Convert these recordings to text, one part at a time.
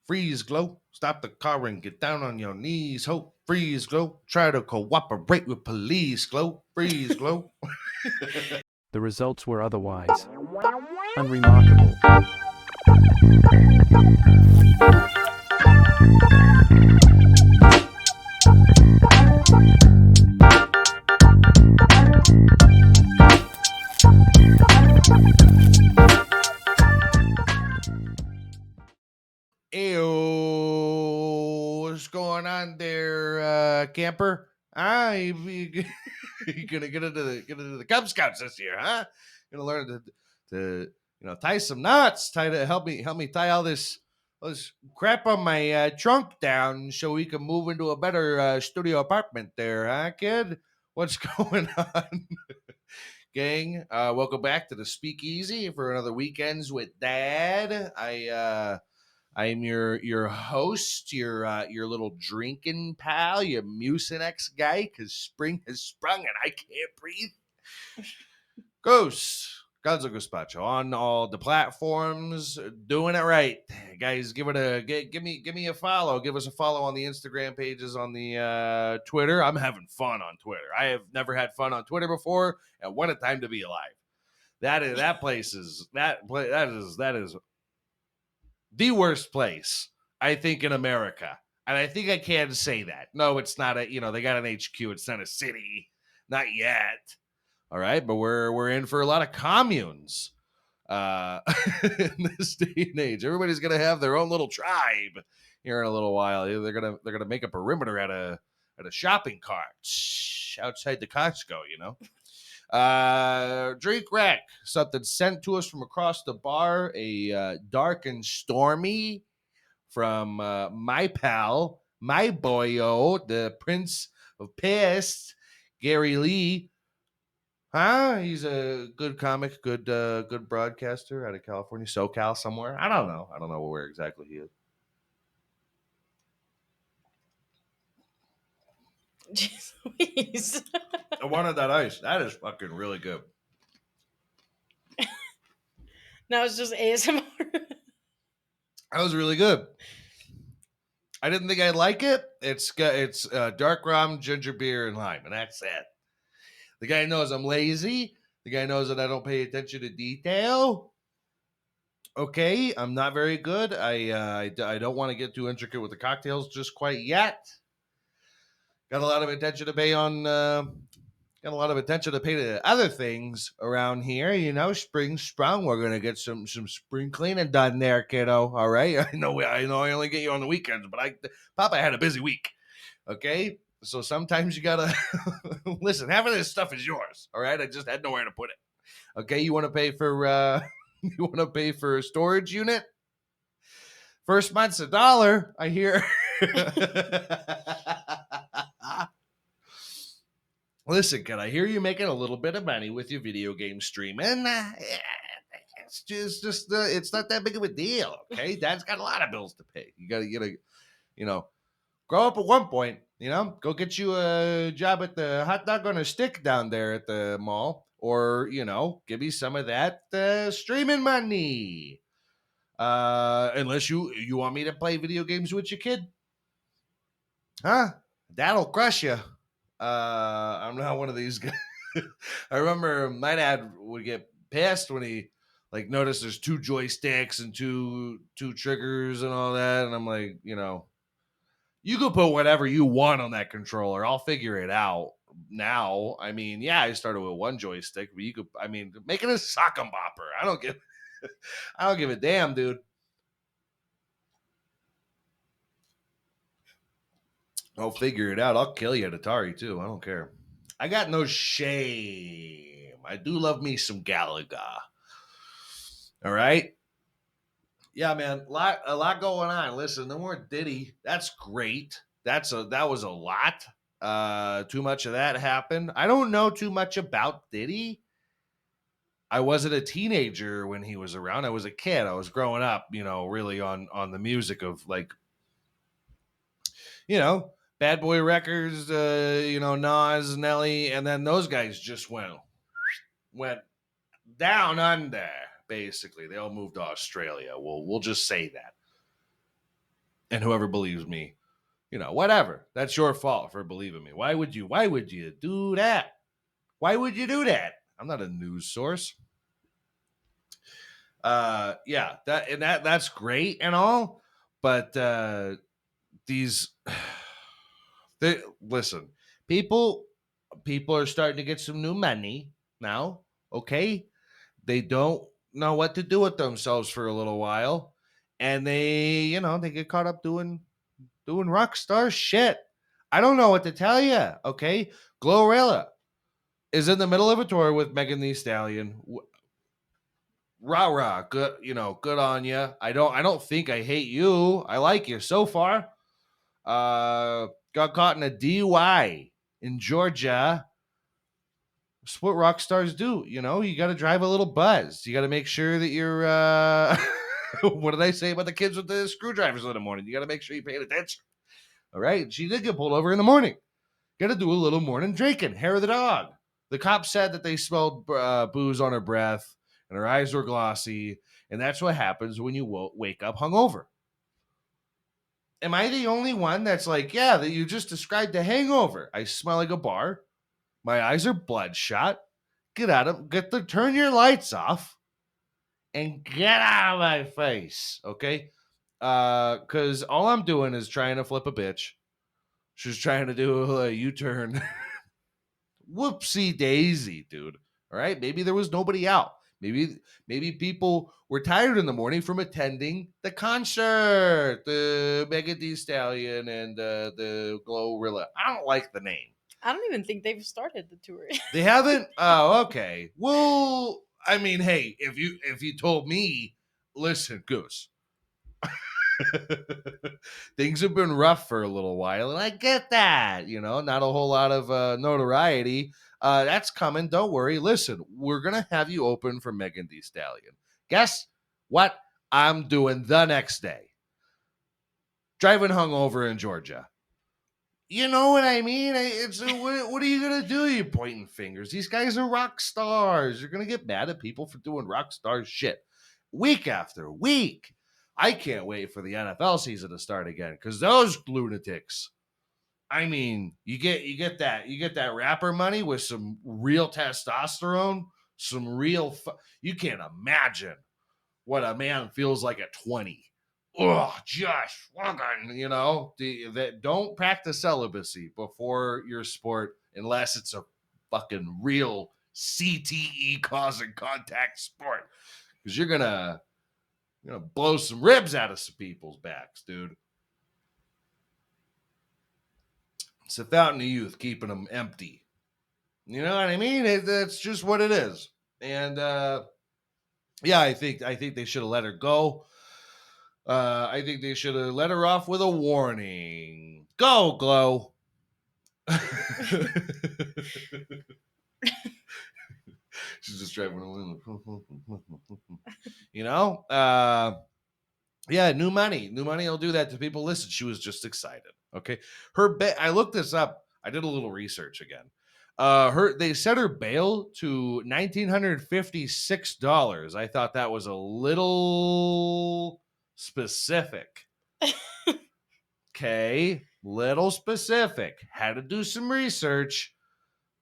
Freeze, glow. Stop the car and get down on your knees. Hope, freeze, glow. Try to cooperate with police, glow. Freeze, glow. The results were otherwise unremarkable. Ew, what's going on there, camper? You gonna get into the Cub Scouts this year, huh? Gonna learn to tie some knots, tie to help me tie all this crap on my trunk down so we can move into a better studio apartment there, huh, kid? What's going on? Gang, welcome back to the Speakeasy for another Weekends with Dad. I'm your host, your little drinking pal, your Mucinex guy, because spring has sprung and I can't breathe. Ghost Gonzo Gazpacho on all the platforms, doing it right, guys. Give me a follow. Give us a follow on the Instagram pages, on the Twitter. I'm having fun on Twitter. I have never had fun on Twitter before, and what a time to be alive. That is the worst place, I think, in America. And I think I can say that. No, it's not they got an HQ. It's not a city. Not yet. All right. But we're in for a lot of communes in this day and age. Everybody's going to have their own little tribe here in a little while. They're going to make a perimeter at a shopping cart outside the Costco. Drink rack, something sent to us from across the bar, a dark and stormy from my pal, my boyo, the Prince of Pissed, Gary Lee. Huh? He's a good comic, good broadcaster out of California, SoCal somewhere. I don't know where exactly he is. Jeez Louise. I wanted that ice. That is fucking really good. Now it's just ASMR. That was really good. I didn't think I'd like it. It's dark rum, ginger beer, and lime, and that's it. The guy knows I'm lazy. The guy knows that I don't pay attention to detail. Okay, I'm not very good. I don't want to get too intricate with the cocktails just quite yet. Got a lot of attention to pay to other things around here. Spring sprung. We're gonna get some spring cleaning done there, kiddo. All right. I know I only get you on the weekends, but Papa had a busy week. Okay. So sometimes you gotta listen. Half of this stuff is yours. All right. I just had nowhere to put it. Okay. You want to pay for a storage unit? First month's $1. I hear. Listen, can I hear you making a little bit of money with your video game streaming? It's just it's not that big of a deal, okay? Dad's got a lot of bills to pay. You gotta grow up at one point. Go get you a job at the hot dog on a stick down there at the mall, or give me some of that streaming money. Unless you want me to play video games with your kid, huh? That'll crush you. I'm not one of these guys. I remember my dad would get pissed when he noticed there's two joysticks and two triggers and all that, and I'm like, you could put whatever you want on that controller. I'll figure it out. Now, I mean, yeah, I started with one joystick, but you could, make it a sock and bopper. I don't give a damn, dude. I'll figure it out. I'll kill you at Atari too. I don't care. I got no shame. I do love me some Galaga. All right. Yeah, man. A lot going on. Listen, no more Diddy. That's great. That was a lot. Too much of that happened. I don't know too much about Diddy. I wasn't a teenager when he was around. I was a kid. I was growing up, really on the music of Bad Boy Records, Nas, Nelly, and then those guys just went down under. Basically, they all moved to Australia. We'll just say that. And whoever believes me, whatever. That's your fault for believing me. Why would you do that? Why would you do that? I'm not a news source. Yeah, that's great and all, but these listen, people people are starting to get some new money now, okay? They don't know what to do with themselves for a little while, and they get caught up doing rock star shit. I don't know what to tell you, okay? Glorilla is in the middle of a tour with Megan Thee Stallion. Rah rah, good on you. I don't think I hate you. I like you so far. Got caught in a DUI in Georgia. It's what rock stars do. You got to drive a little buzz. You got to make sure that you're. What did I say about the kids with the screwdrivers in the morning? You got to make sure you pay attention. All right. She did get pulled over in the morning. Got to do a little morning drinking. Hair of the dog. The cops said that they smelled booze on her breath and her eyes were glossy. And that's what happens when you wake up hungover. Am I the only one that's like, yeah, that you just described a hangover? I smell like a bar. My eyes are bloodshot. Turn your lights off and get out of my face, okay? Because all I'm doing is trying to flip a bitch. She's trying to do a U-turn. Whoopsie daisy, dude. All right, maybe there was nobody out. Maybe people were tired in the morning from attending the concert, the Megan Thee Stallion and the Glorilla. I don't like the name. I don't even think they've started the tour. They haven't. Oh, okay. Well, I mean, hey, if you told me, listen, Goose, things have been rough for a little while, and I get that. Not a whole lot of notoriety. That's coming. Don't worry. Listen, we're gonna have you open for Megan Thee Stallion. Guess what? I'm doing the next day. Driving hungover in Georgia. You know what I mean? It's what are you gonna do? You pointing fingers. These guys are rock stars. You're gonna get mad at people for doing rock star shit week after week. I can't wait for the NFL season to start again because those lunatics. I mean, you get that rapper money with some real testosterone, some real. You can't imagine what a man feels like at 20. Oh, just fucking, that don't practice celibacy before your sport unless it's a fucking real CTE causing contact sport. Because you're gonna blow some ribs out of some people's backs, dude. It's a fountain of youth keeping them empty. You know what I mean? That's just what it is. And yeah, I think they should have let her go. I think they should have let her off with a warning. Go, Glow. She's just driving along. Yeah, new money. New money will do that to people. Listen, she was just excited. Okay. I looked this up. I did a little research again. They set her bail to $1,956. I thought that was a little specific. Okay, little specific. Had to do some research.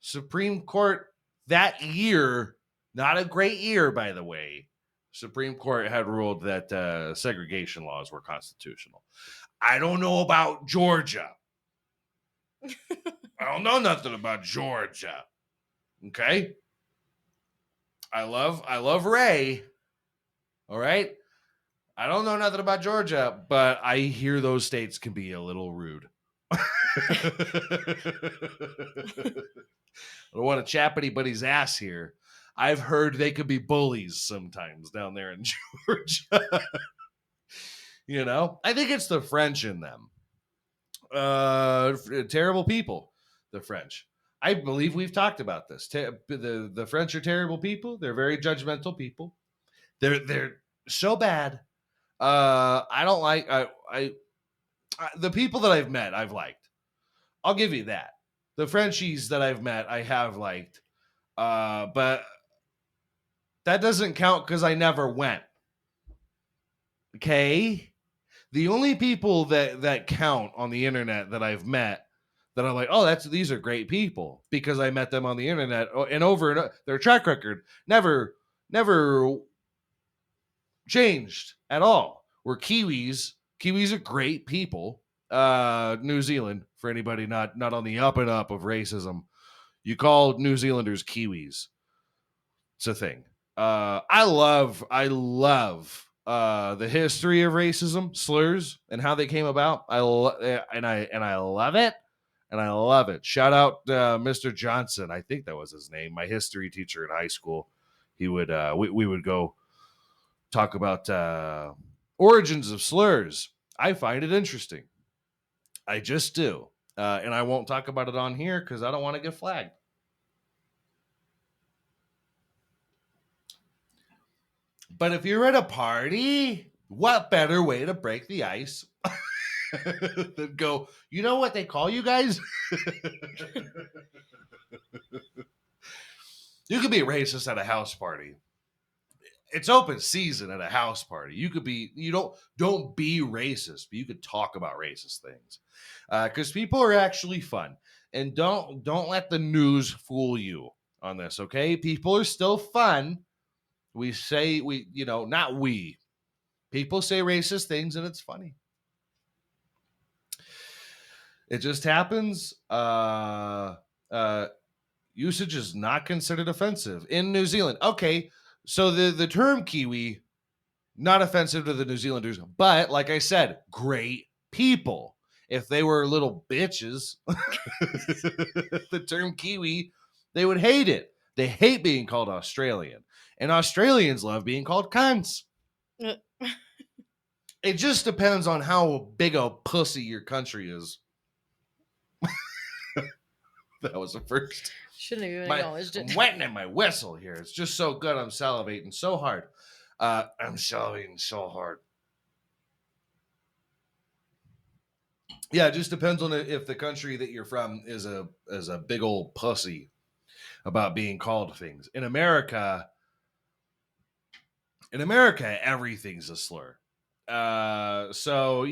Supreme Court that year, not a great year, by the way. Supreme Court had ruled that segregation laws were constitutional. I don't know about Georgia. I don't know nothing about Georgia. Okay. I love Ray. All right. I don't know nothing about Georgia, but I hear those states can be a little rude. I don't want to chap anybody's ass here. I've heard they could be bullies sometimes down there in Georgia. I think it's the French in them. Terrible people, the French. I believe we've talked about this. The French are terrible people. They're very judgmental people. They're so bad. I don't like the people that I've met. I've liked. I'll give you that. The Frenchies that I've met, I have liked. But that doesn't count because I never went. Okay. The only people that count on the internet that I've met that I'm like, oh, these are great people because I met them on the internet and over their track record never changed at all. Were Kiwis. Kiwis are great people. New Zealand, for anybody not on the up and up of racism, you call New Zealanders Kiwis. It's a thing. I love the history of racism, slurs, and how they came about. I love it, and I love it. Shout out Mr. Johnson. I think that was his name. My history teacher in high school. He would we would go talk about origins of slurs. I find it interesting. I just do, and I won't talk about it on here because I don't want to get flagged. But if you're at a party, what better way to break the ice than go, you know what they call you guys? You could be racist at a house party. It's open season at a house party. You could be, don't be racist, but you could talk about racist things. Because people are actually fun. And don't let the news fool you on this, okay? People are still fun. We say not we. People say racist things and it's funny. It just happens. Usage is not considered offensive in New Zealand. Okay, so the term Kiwi, not offensive to the New Zealanders, but like I said, great people. If they were little bitches, the term Kiwi, they would hate it. They hate being called Australian. And Australians love being called cunts. It just depends on how big a pussy your country is. That was the first. Shouldn't have even acknowledged it. I'm wetting in my whistle here. It's just so good. I'm salivating so hard. I'm salivating so hard. Yeah, it just depends on if the country that you're from is a big old pussy about being called things. In America, everything's a slur. So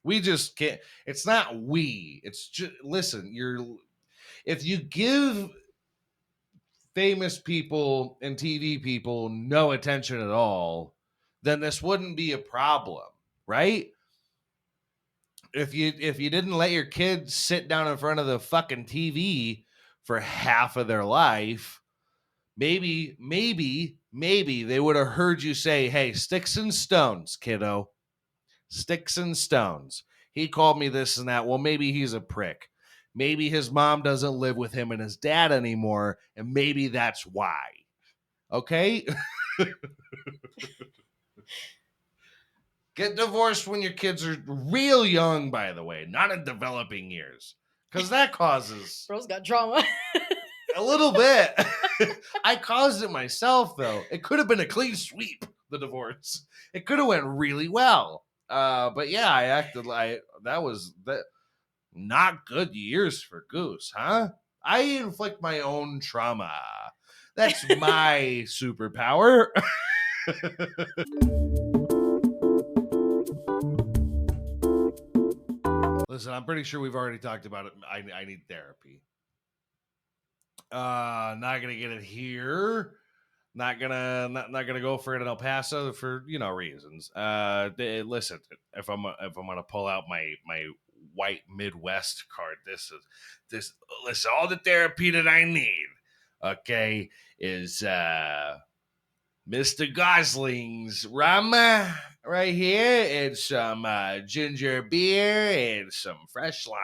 we just can't. It's not we. It's just listen. If you give famous people and TV people no attention at all, then this wouldn't be a problem, right? If you didn't let your kids sit down in front of the fucking TV for half of their life, maybe they would have heard you say, "Hey, sticks and stones, kiddo. Sticks and stones. He called me this and that. Well, maybe he's a prick. Maybe his mom doesn't live with him and his dad anymore, and maybe that's why." Okay? Get divorced when your kids are real young, by the way, not in developing years, because that causes Bro's got drama. a little bit. I caused it myself, though. It could have been a clean sweep, the divorce. It could have went really well. But yeah, I acted like that was not good years for Goose, huh? I inflict my own trauma. That's my superpower. Listen, I'm pretty sure we've already talked about it. I need therapy. Not gonna get it here. Not gonna go for it in El Paso for reasons. Listen, if I'm gonna pull out my white Midwest card, this listen, all the therapy that I need, okay, is Mr. Gosling's rum right here, and some ginger beer, and some fresh lime.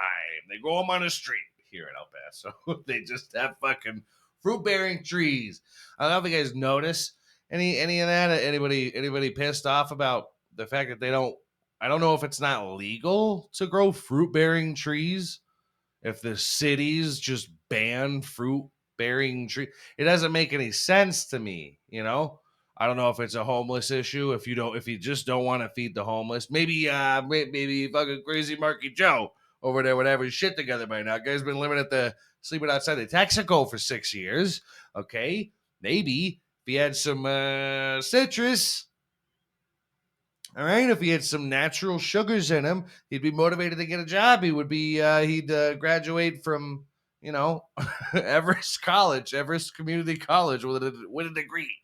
They grow them on the street here in El Paso. They just have fucking fruit-bearing trees. I don't know if you guys notice any of that. Anybody pissed off about the fact that they don't? I don't know if it's not legal to grow fruit-bearing trees. If the cities just ban fruit-bearing trees, it doesn't make any sense to me. I don't know if it's a homeless issue. If you just don't want to feed the homeless, maybe fucking crazy Marky Joe over there would have his shit together by now. Guy's been sleeping outside the Texaco for 6 years. Okay, maybe if he had some citrus, All right, if he had some natural sugars in him, he'd be motivated to get a job. He would be he'd graduate from, you know, Everest College, Everest Community College with a degree.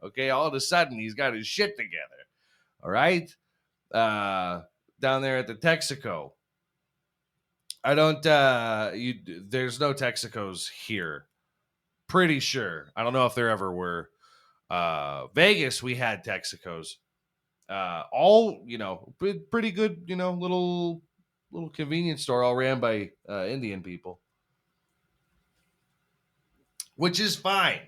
Okay, all of a sudden he's got his shit together. All right, down there at the Texaco. I don't. There's no Texacos here. Pretty sure. I don't know if there ever were. Vegas, we had Texacos. All pretty good. Little convenience store, all ran by Indian people, which is fine.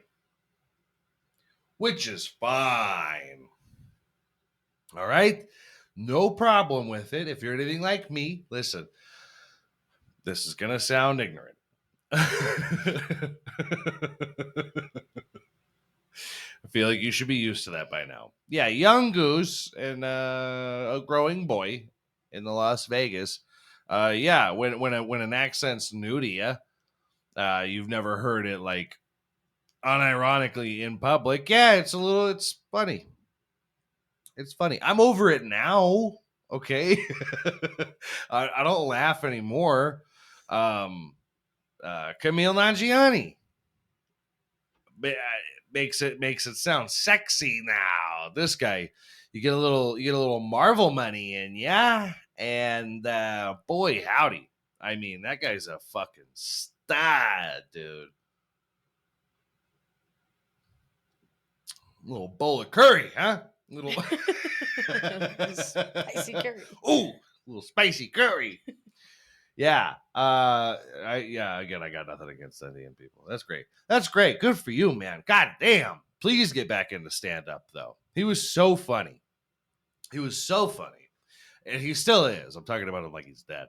Which is fine. All right, no problem with it. If you're anything like me, listen. This is gonna sound ignorant. I feel like you should be used to that by now. Yeah, young goose and a growing boy in the Las Vegas. Yeah, when an accent's new to you, you've never heard it like unironically in public. Yeah, it's funny. It's funny. I'm over it now. Okay, I don't laugh anymore. Camille Nangiani makes it sound sexy now. This guy, you get a little Marvel money in, yeah, and boy howdy, I mean that guy's a fucking stud, dude. A little bowl of curry, huh? Little Spicy curry. Ooh, little spicy curry. Yeah. Again, I got nothing against Indian people. That's great. That's great. Good for you, man. God damn. Please get back into stand-up, though. He was so funny. He was so funny. And he still is. I'm talking about him like he's dead.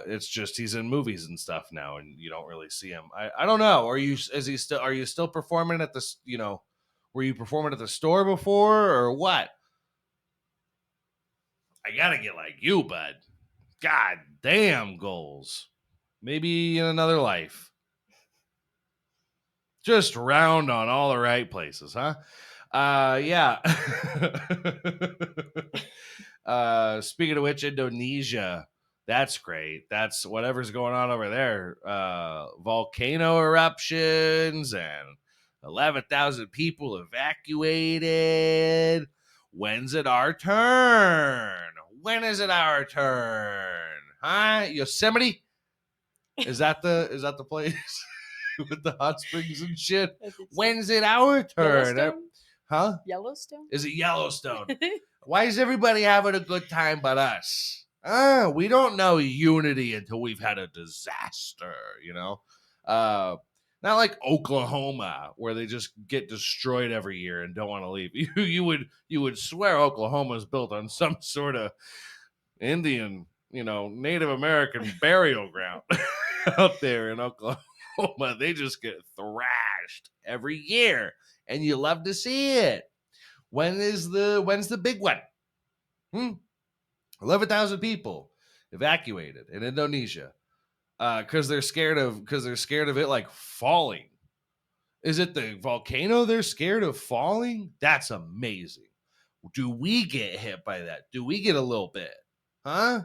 It's just he's in movies and stuff now, and you don't really see him. I don't know. Are you still performing at this, were you performing at the store before or what? I gotta get like you, bud. God damn goals. Maybe in another life. Just round on all the right places, huh? Yeah. Speaking of which, Indonesia. That's great. That's whatever's going on over there. Volcano eruptions and 11,000 people evacuated. When's it our turn? When is it our turn? Huh? Yosemite? Is that the place with the hot springs and shit? When's it our turn? Yellowstone? Huh? Yellowstone? Is it Yellowstone? Why is everybody having a good time but us? We don't know unity until we've had a disaster, not like Oklahoma, where they just get destroyed every year and don't want to leave. You would swear Oklahoma is built on some sort of Indian, Native American burial ground out there in Oklahoma. They just get thrashed every year, and you love to see it. When's the big one? 11,000 people evacuated in Indonesia because they're scared of it like falling. Is it the volcano they're scared of falling? That's amazing. Do we get hit by that? Do we get a little bit? Huh?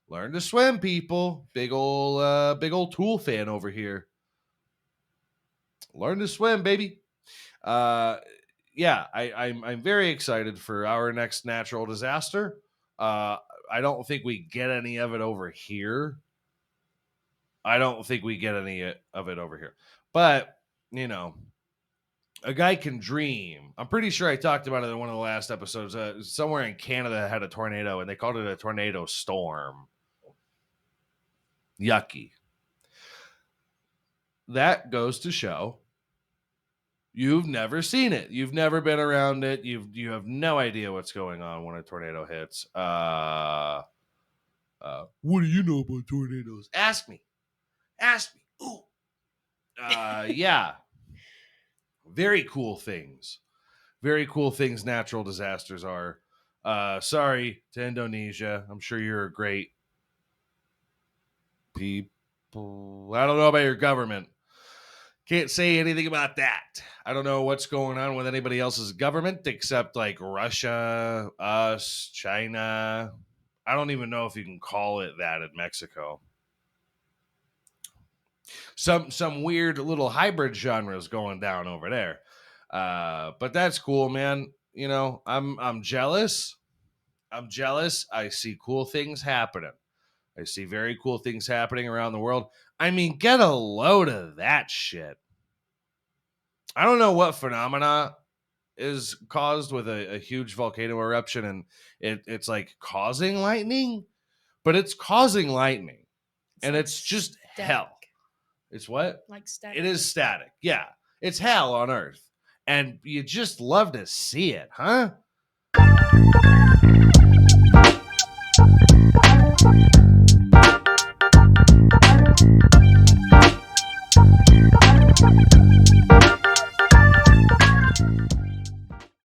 Learn to swim, people. Big old Tool fan over here. Learn to swim, baby. Yeah, I'm very excited for our next natural disaster. I don't think we get any of it over here. But, a guy can dream. I'm pretty sure I talked about it in one of the last episodes. Somewhere in Canada had a tornado, and they called it a tornado storm. Yucky. That goes to show you've never seen it. You've never been around it. You have no idea what's going on when a tornado hits. What do you know about tornadoes? Ask me. Ooh. Yeah. Very cool things. Natural disasters are. Sorry to Indonesia. I'm sure you're a great people. I don't know about your government. Can't say anything about that. I don't know what's going on with anybody else's government except like Russia, us, China. I don't even know if you can call it that in Mexico. Some weird little hybrid genres going down over there. But that's cool, man. You know, I'm jealous. I'm jealous. I see cool things happening. I see very cool things happening around the world. I mean, get a load of that shit. I don't know what phenomena is caused with a huge volcano eruption and it's like causing lightning, but it's causing lightning. And like it's just static. hell. It's what? Like static. It is static. Yeah. It's hell on Earth. And you just love to see it, huh?